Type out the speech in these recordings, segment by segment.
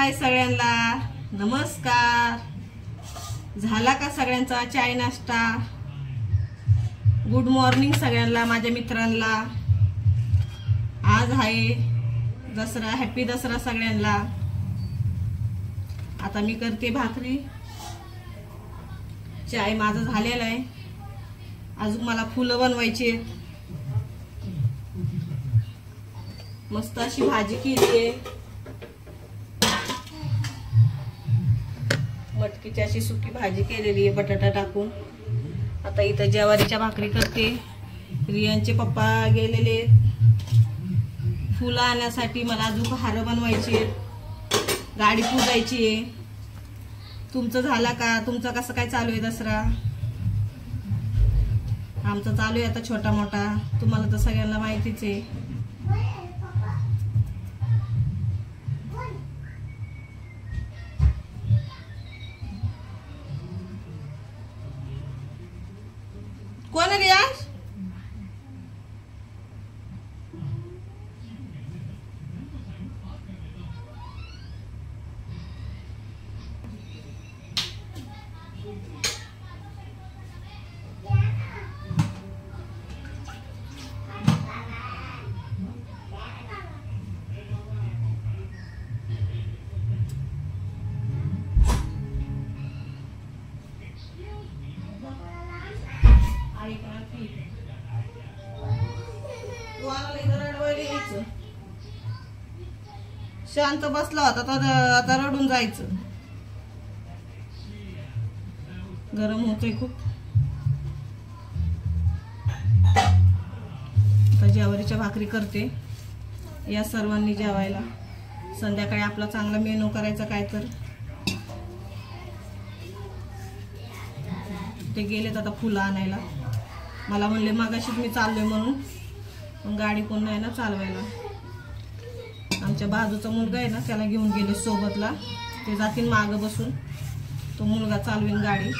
हाय सगळ्यांना, नमस्कार। झाला का सगळ्यांचा चाय नाश्ता? गुड मॉर्निंग सगळ्यांना, माझ्या मित्रांना। आज आहे दसरा, हॅपी दसरा सगळ्यांना। आता मी करते भाकरी, चाय माझा झालेला आहे। अजून मला फुलं बनवायची आहेत। मस्त अशी भाजी केली आहे, मटकीची अशी सुकी भाजी केलेली आहे बटाटा टाकून। आता इथं ज्वारीच्या भाकरी करते। रियांचे पप्पा गेलेले फुलं आणण्यासाठी, मला अजून हार बनवायची आहेत, गाडी पुजायची आहे। तुमचं झाला का? तुमचा कसं काय चालू आहे दसरा? आमचा चालू आहे आता छोटा मोठा, तुम्हाला तर सगळ्यांना माहितीच आहे। कोण रियाज? शांत बसला होता तर आता रडून जायचं। गरम होतंय खूप। आता ज्वारीच्या भाकरी करते, या सर्वांनी जेवायला। संध्याकाळी आपला चांगला मेनू करायचा काय तर। ते गेलेत आता फुलं आणायला। मला म्हणले मगाशीच मी चाललोय म्हणून, पण गाडी कोण नाही ना चालवायला। आमच्या बाजूचा मुलगा आहे ना, त्याला घेऊन गेले सोबतला, ते जातील मागं बसून, तो मुलगा चालवेन गाडी।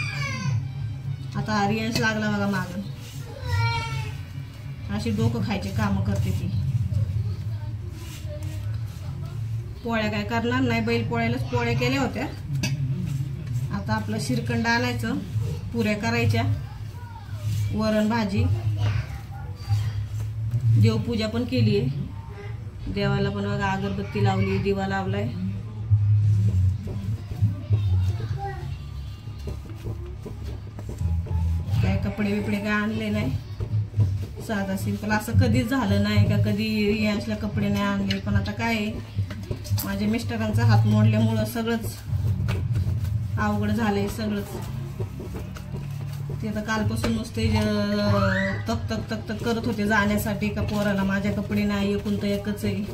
आता रियांश लागला बघा मागं, अशी डोकं खायचे काम करते ती। पोळ्या काय करणार नाही, बैल पोळ्यालाच पोळ्या केल्या होत्या। आता आपलं श्रीखंड आणायचं, पुऱ्या करायच्या, वरण भाजी, देवपूजा पण केली आहे। देवाला पण बघा अगरबत्ती लावली, दिवा लावलाय। काय कपडे बिपडे काय आणले नाही, साधा सिंपल। असं कधीच झालं नाही का कधी रियांशला कपडे नाही आणले, पण आता काय माझ्या मिस्टरांचा हात मोडल्यामुळं सगळंच अवघड झालंय सगळंच। ते तर कालपासून नुसते तक तक तक तक करत होते जाण्यासाठी, का पोराला माझ्या कपडे नाही, एकूण तर एकच आहे।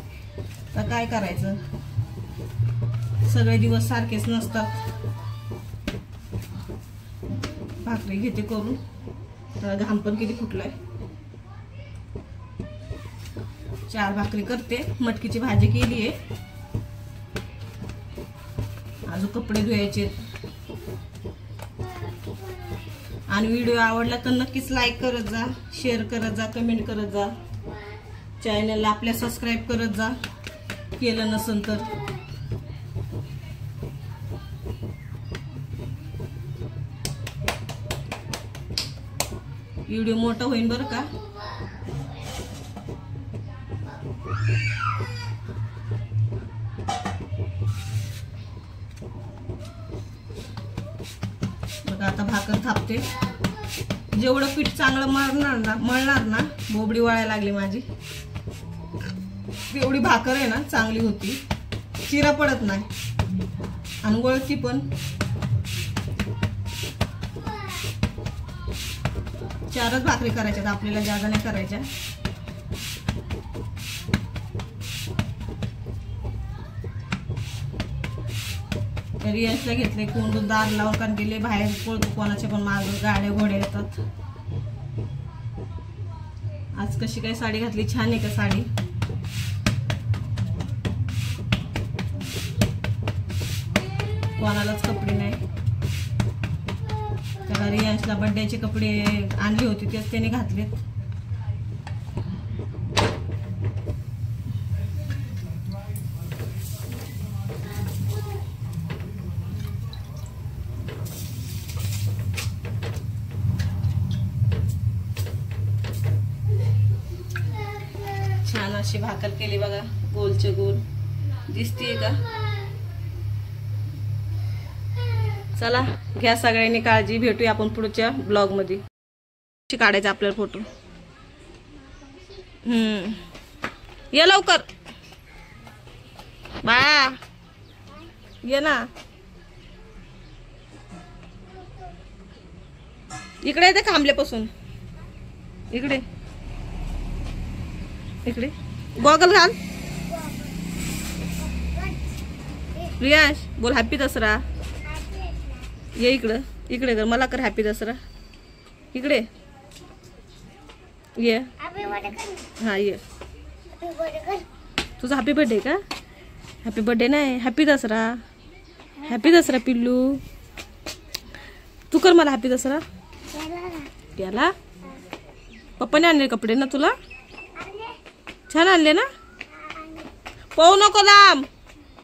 तर काय करायचं, सगळे दिवस सारखेच नसतात। भाकरी घेते करून, तर घाम पण किती फुटलाय। 4 भाकरी करते, मटकीची भाजी केली आहे, अजून कपडे धुवायचे। आणि व्हिडिओ आवडला तर नक्कीच लाईक करत जा, शेअर करत जा, कमेंट करत जा। चॅनलला आपल्या सबस्क्राईब करत जा, केलं नसेल तर। व्हिडिओ मोठा होईल बरं का। बघा आता भाकर थापते। जेवढं पीठ चांगलं मळणार ना, बोबडी वळायला लागली माझी, एवढी भाकर आहे ना चांगली होती, चिरा पडत नाही आणि वळती पण। 4च भाकरी करायच्या आपल्याला, जादा नाही करायच्या। रियांशला घेतले कोंडून दार लावून, कारण गेले बाहेर पळतो कोणाच्या पण माग, गाड्या घोड्या येतात। आज कशी काय साडी घातली, छान आहे का साडी? कोणालाच कपडे नाही। त्याला रियांशला बर्थडेचे कपडे आणले होते, तेच त्याने घातलेत। अशी भाकर केली बघा, गोलचे गोल दिसतीये का? चला घ्या सगळ्यांनी काळजी, भेटूया आपण पुढच्या ब्लॉग मध्ये। काढायचा आपल्याला फोटो। ये लवकर बाळा, ये ना इकडे येते खांबल्यापासून, इकडे इकडे गॉगल घाल। रियाश बोल हॅपी दसरा। ये इकडं, इकडे कर, मला कर हॅपी दसरा। इकडे ये, हा ये, तुझा हॅपी बर्थडे का? हॅपी बर्थडे नाही, हॅपी दसरा। हॅपी दसरा पिल्लू, तू कर मला हॅपी दसरा। त्याला पप्पाने आणले कपडे ना तुला, छान आणले ना? पाहू नको लांब।